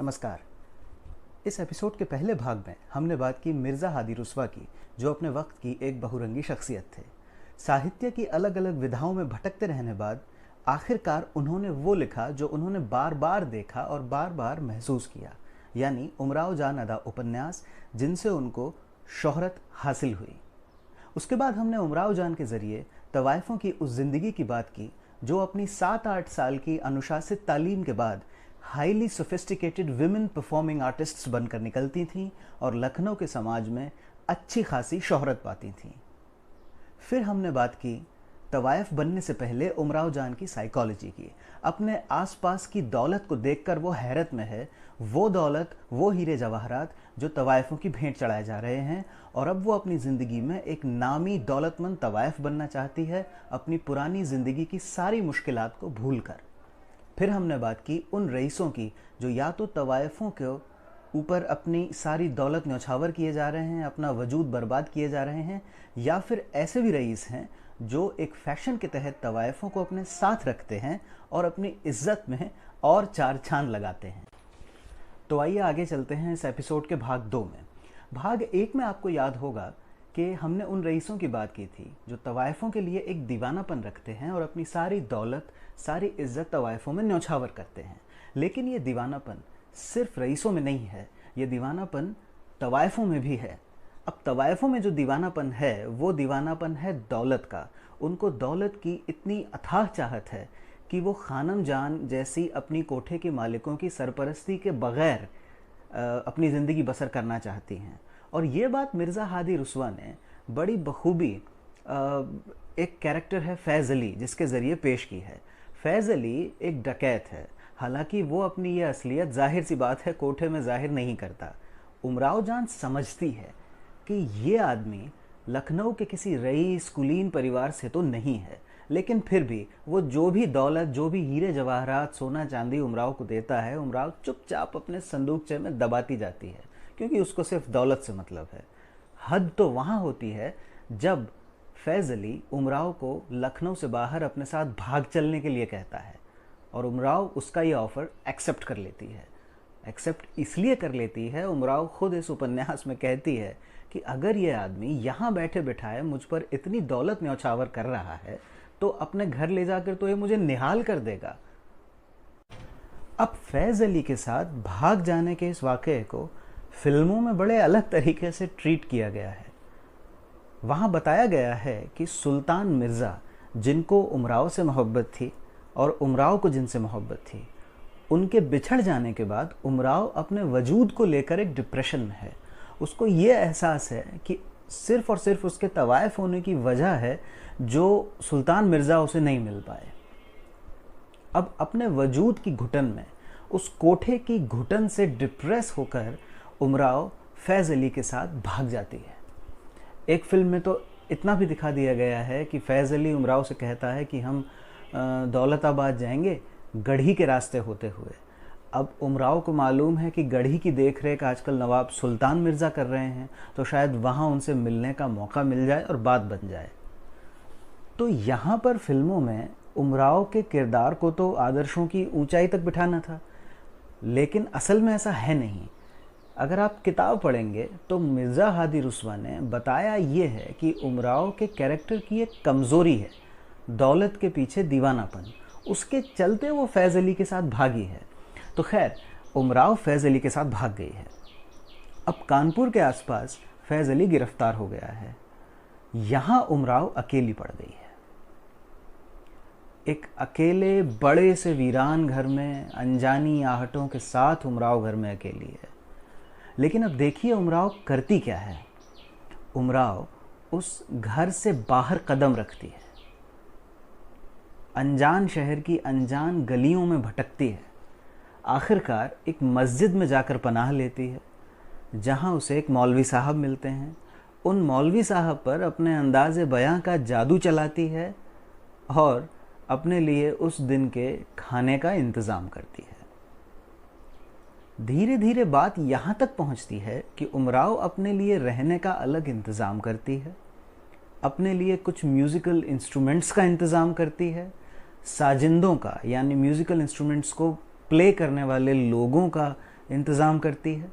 नमस्कार। इस एपिसोड के पहले भाग में हमने बात की मिर्ज़ा हादी रुस्वा की, जो अपने वक्त की एक बहुरंगी शख्सियत थे। साहित्य की अलग अलग विधाओं में भटकते रहने बाद आखिरकार उन्होंने वो लिखा जो उन्होंने बार बार देखा और बार बार महसूस किया, यानी उमराव जान अदा उपन्यास, जिनसे उनको शोहरत हासिल हुई। उसके बाद हमने उमराव जान के ज़रिए तवाइफ़ों की उस ज़िंदगी की बात की जो अपनी 7-8 साल की अनुशासित तालीम के बाद highly sophisticated women performing artists बनकर निकलती थीं और लखनऊ के समाज में अच्छी खासी शोहरत पाती थीं। फिर हमने बात की तवाइफ बनने से पहले उमराव जान की साइकोलॉजी की। अपने आसपास की दौलत को देखकर वो हैरत में है, वो दौलत, वो हीरे जवाहरात जो तवाइफों की भेंट चढ़ाए जा रहे हैं, और अब वो अपनी ज़िंदगी में एक नामी दौलतमंद तवाइफ बनना चाहती है, अपनी पुरानी ज़िंदगी की सारी मुश्किलात को भूल कर। फिर हमने बात की उन रईसों की जो या तो तवाइफों के ऊपर अपनी सारी दौलत न्यौछावर किए जा रहे हैं, अपना वजूद बर्बाद किए जा रहे हैं, या फिर ऐसे भी रईस हैं जो एक फैशन के तहत तवाइफों को अपने साथ रखते हैं और अपनी इज्जत में और चार चांद लगाते हैं। तो आइए आगे चलते हैं इस एपिसोड के भाग 2 में। भाग 1 में आपको याद होगा कि हमने उन रईसों की बात की थी जो तवाइफों के लिए एक दीवानापन रखते हैं और अपनी सारी दौलत, सारी इज्जत तवाइफों में न्यौछावर करते हैं। लेकिन ये दीवानापन सिर्फ रईसों में नहीं है, ये दीवानापन तवाइफों में भी है। अब तवाइफों में जो दीवानापन है वो दीवानापन है दौलत का। उनको दौलत की इतनी अथाह चाहत है कि वो खानम जान जैसी अपनी कोठे के मालिकों की सरपरस्ती के बग़ैर अपनी ज़िंदगी बसर करना चाहती हैं। और ये बात मिर्ज़ा हादी रुस्वा ने बड़ी बखूबी एक कैरेक्टर है फैज़ अली, जिसके ज़रिए पेश की है। फैज़ अली एक डकैत है, हालांकि वो अपनी ये असलियत ज़ाहिर सी बात है कोठे में ज़ाहिर नहीं करता। उमराव जान समझती है कि ये आदमी लखनऊ के किसी रईस कुलीन परिवार से तो नहीं है, लेकिन फिर भी वो जो भी दौलत, जो भी हीरे जवाहरात, सोना चांदी उमराव को देता है, उमराव चुपचाप अपने संदूकचे में दबाती जाती है, क्योंकि उसको सिर्फ दौलत से मतलब है। हद तो वहाँ होती है जब फैज़ अली उमराव को लखनऊ से बाहर अपने साथ भाग चलने के लिए कहता है और उमराव उसका ये ऑफ़र एक्सेप्ट कर लेती है। एक्सेप्ट इसलिए कर लेती है, उमराव खुद इस उपन्यास में कहती है कि अगर ये आदमी यहाँ बैठे बिठाए मुझ पर इतनी दौलत न्यौछावर कर रहा है तो अपने घर ले जाकर तो ये मुझे निहाल कर देगा। अब फैज़ अली के साथ भाग जाने के इस वाक़े को फिल्मों में बड़े अलग तरीके से ट्रीट किया गया है। वहाँ बताया गया है कि सुल्तान मिर्ज़ा, जिनको उमराव से मोहब्बत थी और उमराव को जिनसे मोहब्बत थी, उनके बिछड़ जाने के बाद उमराव अपने वजूद को लेकर एक डिप्रेशन में है। उसको ये एहसास है कि सिर्फ़ और सिर्फ उसके तवाइफ होने की वजह है जो सुल्तान मिर्ज़ा उसे नहीं मिल पाए। अब अपने वजूद की घुटन में, उस कोठे की घुटन से डिप्रेस होकर उमराव फैज़ अली के साथ भाग जाती है। एक फिल्म में तो इतना भी दिखा दिया गया है कि फैज़ अली उमराव से कहता है कि हम दौलताबाद जाएंगे गढ़ी के रास्ते होते हुए। अब उमराव को मालूम है कि गढ़ी की देख रेख आजकल नवाब सुल्तान मिर्ज़ा कर रहे हैं, तो शायद वहाँ उनसे मिलने का मौका मिल जाए और बात बन जाए। तो यहाँ पर फिल्मों में उमराव के किरदार को तो आदर्शों की ऊंचाई तक बिठाना था, लेकिन असल में ऐसा है नहीं। अगर आप किताब पढ़ेंगे तो मिर्ज़ा हादी रुस्वा ने बताया ये है कि उमराव के कैरेक्टर की एक कमज़ोरी है दौलत के पीछे दीवानापन। उसके चलते वो फैज़ अली के साथ भागी है। तो खैर, उमराव फैज़ अली के साथ भाग गई है। अब कानपुर के आसपास फैज़ अली गिरफ्तार हो गया है। यहाँ उमराव अकेली पड़ गई है। एक अकेले बड़े से वीरान घर में अनजानी आहटों के साथ उमराव घर में अकेली है। लेकिन अब देखिए उमराव करती क्या है। उमराव उस घर से बाहर कदम रखती है, अनजान शहर की अनजान गलियों में भटकती है, आखिरकार एक मस्जिद में जाकर पनाह लेती है, जहां उसे एक मौलवी साहब मिलते हैं। उन मौलवी साहब पर अपने अंदाज़े बयां का जादू चलाती है और अपने लिए उस दिन के खाने का इंतज़ाम करती है। धीरे धीरे बात यहाँ तक पहुँचती है कि उमराव अपने लिए रहने का अलग इंतज़ाम करती है, अपने लिए कुछ म्यूज़िकल इंस्ट्रूमेंट्स का इंतज़ाम करती है, साजिंदों का यानी म्यूज़िकल इंस्ट्रूमेंट्स को प्ले करने वाले लोगों का इंतज़ाम करती है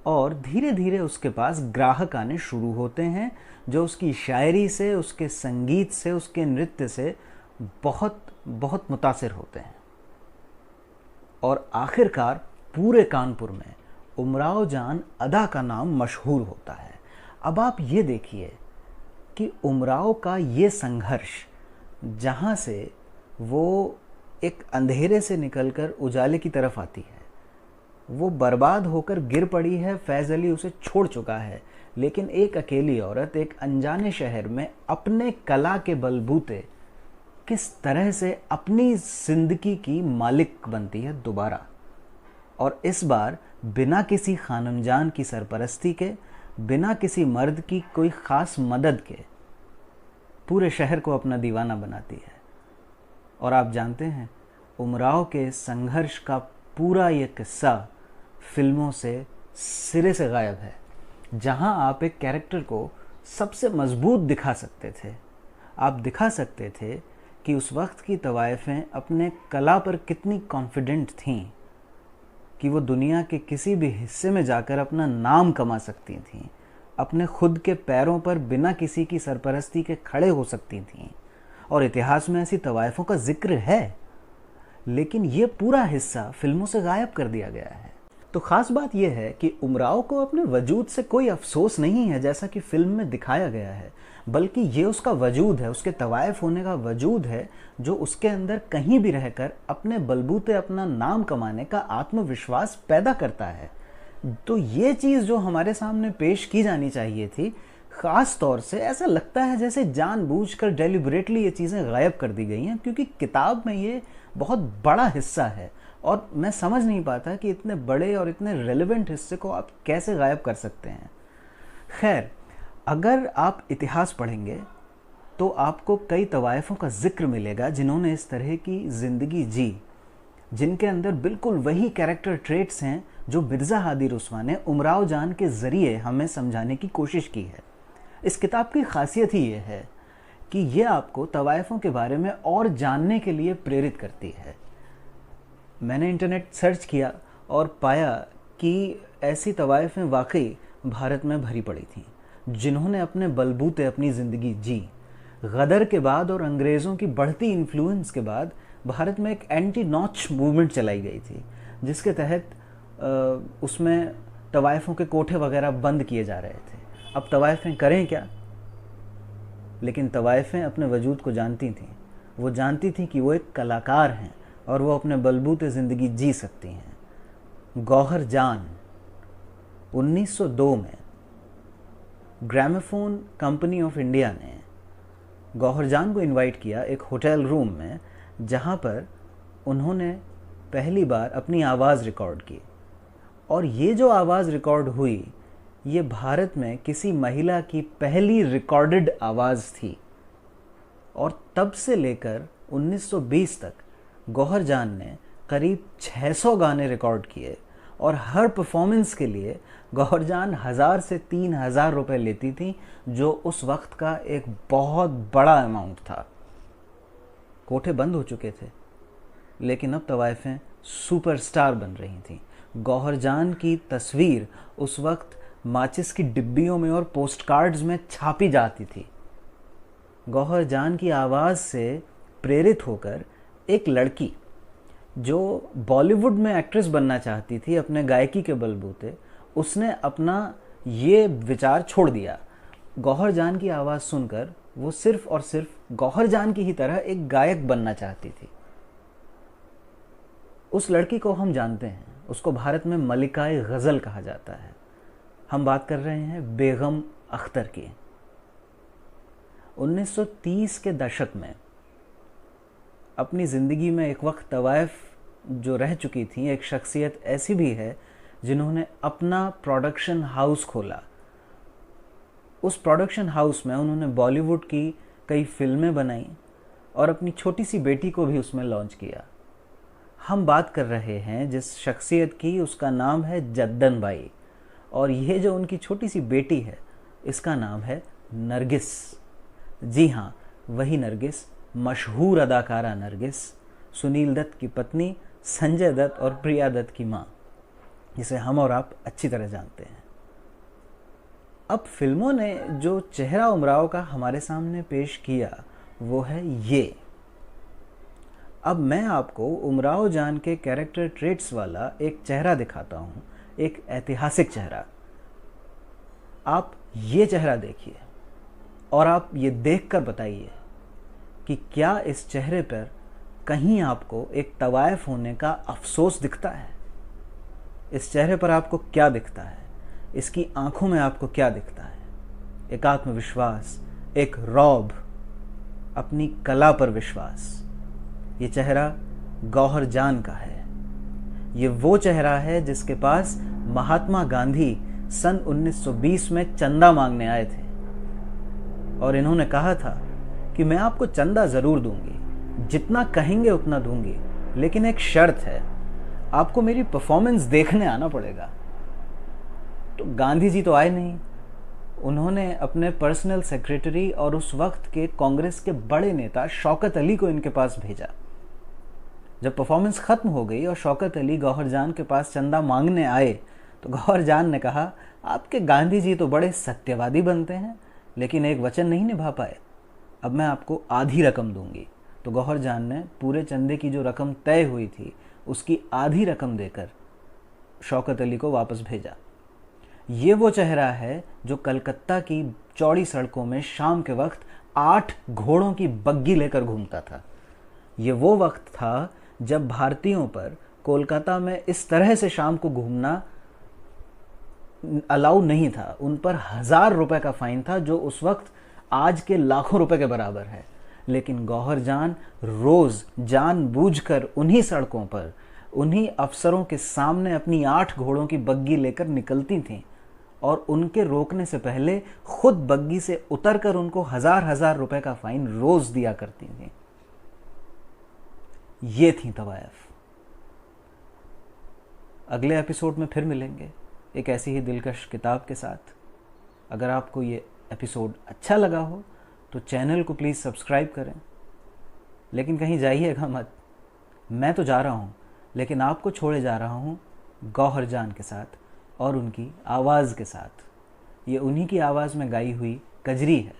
और धीरे धीरे उसके पास ग्राहक आने शुरू होते हैं जो उसकी शायरी से, उसके संगीत से, उसके नृत्य से बहुत बहुत मुतासिर होते हैं। और आखिरकार पूरे कानपुर में उमराव जान अदा का नाम मशहूर होता है। अब आप ये देखिए कि उमराव का ये संघर्ष, जहाँ से वो एक अंधेरे से निकलकर उजाले की तरफ आती है, वो बर्बाद होकर गिर पड़ी है, फैज़ अली उसे छोड़ चुका है, लेकिन एक अकेली औरत एक अनजाने शहर में अपने कला के बलबूते किस तरह से अपनी जिंदगी की मालिक बनती है दोबारा, और इस बार बिना किसी खानमजान की सरपरस्ती के, बिना किसी मर्द की कोई ख़ास मदद के पूरे शहर को अपना दीवाना बनाती है। और आप जानते हैं, उमराव के संघर्ष का पूरा ये किस्सा फिल्मों से सिरे से गायब है। जहां आप एक कैरेक्टर को सबसे मजबूत दिखा सकते थे, आप दिखा सकते थे कि उस वक्त की तवाइफें अपने कला पर कितनी कॉन्फिडेंट थीं कि वो दुनिया के किसी भी हिस्से में जाकर अपना नाम कमा सकती थीं, अपने खुद के पैरों पर बिना किसी की सरपरस्ती के खड़े हो सकती थीं। और इतिहास में ऐसी तवाइफों का जिक्र है, लेकिन ये पूरा हिस्सा फिल्मों से गायब कर दिया गया है। तो ख़ास बात यह है कि उमराव को अपने वजूद से कोई अफसोस नहीं है जैसा कि फ़िल्म में दिखाया गया है, बल्कि ये उसका वजूद है, उसके तवाइफ होने का वजूद है, जो उसके अंदर कहीं भी रहकर अपने बलबूते अपना नाम कमाने का आत्मविश्वास पैदा करता है। तो ये चीज़ जो हमारे सामने पेश की जानी चाहिए थी, ख़ास तौर से ऐसा लगता है जैसे जानबूझकर डेलिबरेटली ये चीज़ें गायब कर दी गई हैं, क्योंकि किताब में ये बहुत बड़ा हिस्सा है और मैं समझ नहीं पाता कि इतने बड़े और इतने रेलेवेंट हिस्से को आप कैसे गायब कर सकते हैं। खैर, अगर आप इतिहास पढ़ेंगे तो आपको कई तवाइफों का जिक्र मिलेगा जिन्होंने इस तरह की ज़िंदगी जी, जिनके अंदर बिल्कुल वही कैरेक्टर ट्रेट्स हैं जो मिर्ज़ा हादी रुस्वा ने उमराव जान के ज़रिए हमें समझाने की कोशिश की है। इस किताब की खासियत ही ये है कि ये आपको तवाइफों के बारे में और जानने के लिए प्रेरित करती है। मैंने इंटरनेट सर्च किया और पाया कि ऐसी तवाइफें वाकई भारत में भरी पड़ी थीं, जिन्होंने अपने बलबूते अपनी ज़िंदगी जी। गदर के बाद और अंग्रेज़ों की बढ़ती इन्फ्लुएंस के बाद भारत में एक एंटी नॉच मूवमेंट चलाई गई थी, जिसके तहत उसमें तवाइफों के कोठे वगैरह बंद किए जा रहे थे। अब तवाइफें करें क्या? लेकिन तवाइफें अपने वजूद को जानती थीं। वो जानती थीं कि वो एक कलाकार हैं और वो अपने बलबूते ज़िंदगी जी सकती हैं। गौहर जान 1902 में ग्रामोफोन कंपनी ऑफ इंडिया ने गौहर जान को इनवाइट किया एक होटल रूम में, जहाँ पर उन्होंने पहली बार अपनी आवाज़ रिकॉर्ड की। और ये जो आवाज़ रिकॉर्ड हुई, ये भारत में किसी महिला की पहली रिकॉर्डेड आवाज़ थी। और तब से लेकर 1920 तक गौहर जान ने करीब 600 गाने रिकॉर्ड किए और हर परफॉर्मेंस के लिए गौहर जान 1000 से 3000 रुपए लेती थी, जो उस वक्त का एक बहुत बड़ा अमाउंट था। कोठे बंद हो चुके थे, लेकिन अब तवाइफें सुपरस्टार बन रही थीं। गौहर जान की तस्वीर उस वक्त माचिस की डिब्बियों में और पोस्ट कार्ड्स में छापी जाती थी। गौहर जान की आवाज़ से प्रेरित होकर एक लड़की जो बॉलीवुड में एक्ट्रेस बनना चाहती थी अपने गायकी के बलबूते, उसने अपना ये विचार छोड़ दिया। गौहर जान की आवाज़ सुनकर वो सिर्फ और सिर्फ गौहर जान की ही तरह एक गायक बनना चाहती थी। उस लड़की को हम जानते हैं, उसको भारत में मलिकाए गज़ल कहा जाता है। हम बात कर रहे हैं बेगम अख्तर की। 1930 के दशक में अपनी ज़िंदगी में एक वक्त तवाइफ जो रह चुकी थी, एक शख्सियत ऐसी भी है जिन्होंने अपना प्रोडक्शन हाउस खोला। उस प्रोडक्शन हाउस में उन्होंने बॉलीवुड की कई फिल्में बनाई और अपनी छोटी सी बेटी को भी उसमें लॉन्च किया। हम बात कर रहे हैं जिस शख्सियत की, उसका नाम है जद्दन बाई, और ये जो उनकी छोटी सी बेटी है, इसका नाम है नरगिस। जी हाँ, वही नरगिस, मशहूर अदाकारा नरगिस, सुनील दत्त की पत्नी, संजय दत्त और प्रिया दत्त की माँ। जिसे हम और आप अच्छी तरह जानते हैं। अब फिल्मों ने जो चेहरा उमराव का हमारे सामने पेश किया वो है ये। अब मैं आपको उमराव जान के कैरेक्टर ट्रेट्स वाला एक चेहरा दिखाता हूँ, एक ऐतिहासिक चेहरा। आप ये चेहरा देखिए और आप ये देखकर बताइए कि क्या इस चेहरे पर कहीं आपको एक तवायफ होने का अफसोस दिखता है? इस चेहरे पर आपको क्या दिखता है? इसकी आंखों में आपको क्या दिखता है? एक आत्मविश्वास, एक रौब, अपनी कला पर विश्वास। ये चेहरा गौहर जान का है। ये वो चेहरा है जिसके पास महात्मा गांधी सन 1920 में चंदा मांगने आए थे और इन्होंने कहा था कि मैं आपको चंदा जरूर दूंगी, जितना कहेंगे उतना दूंगी, लेकिन एक शर्त है, आपको मेरी परफॉर्मेंस देखने आना पड़ेगा। तो गांधी जी तो आए नहीं। उन्होंने अपने पर्सनल सेक्रेटरी और उस वक्त के कांग्रेस के बड़े नेता शौकत अली को इनके पास भेजा। जब परफॉर्मेंस खत्म हो गई और शौकत अली गौहर जान के पास चंदा मांगने आए तो गौहर जान ने कहा, आपके गांधी जी तो बड़े सत्यवादी बनते हैं, लेकिन एक वचन नहीं निभा पाए, अब मैं आपको आधी रकम दूंगी। तो गौहर जान ने पूरे चंदे की जो रकम तय हुई थी उसकी आधी रकम देकर शौकत अली को वापस भेजा। ये वो चेहरा है जो कलकत्ता की चौड़ी सड़कों में शाम के वक्त 8 घोड़ों की बग्गी लेकर घूमता था। ये वो वक्त था जब भारतीयों पर कोलकाता में इस तरह से शाम को घूमना अलाउ नहीं था। उन पर 1000 रुपए का फाइन था, जो उस वक्त आज के लाखों रुपए के बराबर है। लेकिन गौहर जान रोज जानबूझकर उन्हीं सड़कों पर उन्हीं अफसरों के सामने अपनी 8 घोड़ों की बग्गी लेकर निकलती थीं और उनके रोकने से पहले खुद बग्गी से उतरकर उनको 1000 रुपए का फाइन रोज दिया करती थीं। ये थी तवायफ। अगले एपिसोड में फिर मिलेंगे एक ऐसी ही दिलकश किताब के साथ। अगर आपको ये एपिसोड अच्छा लगा हो तो चैनल को प्लीज़ सब्सक्राइब करें, लेकिन कहीं जाइएगा मत। मैं तो जा रहा हूँ, लेकिन आपको छोड़े जा रहा हूँ गौहर जान के साथ और उनकी आवाज़ के साथ। ये उन्हीं की आवाज़ में गाई हुई कजरी है।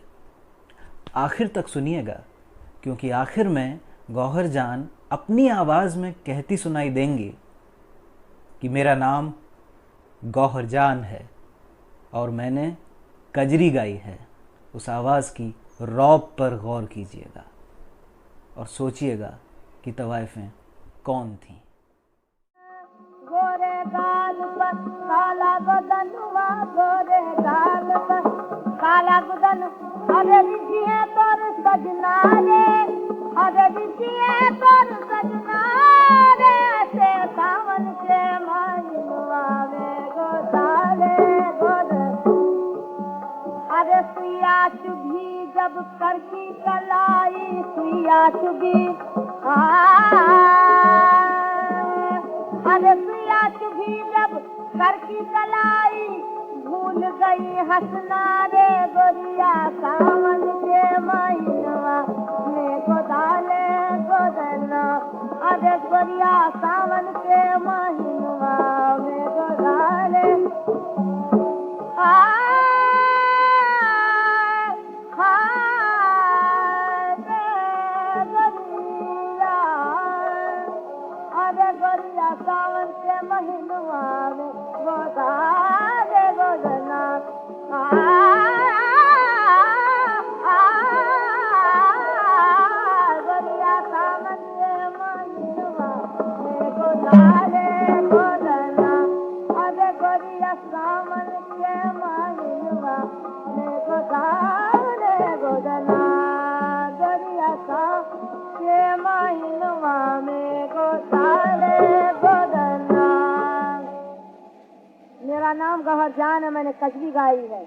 आखिर तक सुनिएगा, क्योंकि आखिर में गौहर जान अपनी आवाज़ में कहती सुनाई देंगी कि मेरा नाम गौहर जान है और मैंने कजरी गाई है। उस आवाज़ की रौब पर गौर कीजिएगा और सोचिएगा कि तवाइफें कौन थीं। गोरे गाल पर काला बदन हुआ, गोरे गाल पर काला बदन, अरे ऋषि है तोर सजना रे, अरे ऋषि है तोर सजना रे, से सावन के महीनवा में गोदारे गोरे। अरे सुइया चुभी जब करकी कलाई, सुइया चुभी अरे सुइया चुभी जब करकी कलाई, भूल गई हंसना रे गोरिया सावन के महीनवा में गोदाले गोदना। अरे गोरिया सावन के महीनवा में गोदाले सावन के महीनवा में गोदाले गोदना। गोरिया सावन के महीनवा में गोदाले गोदना। अरे गोरिया सावन के महीनवा में गोदाले गोदना। गोरिया सावन के महीनवा में गोदाले गोदना। मेरा नाम गौहर जान है, मैंने कजरी गाई है।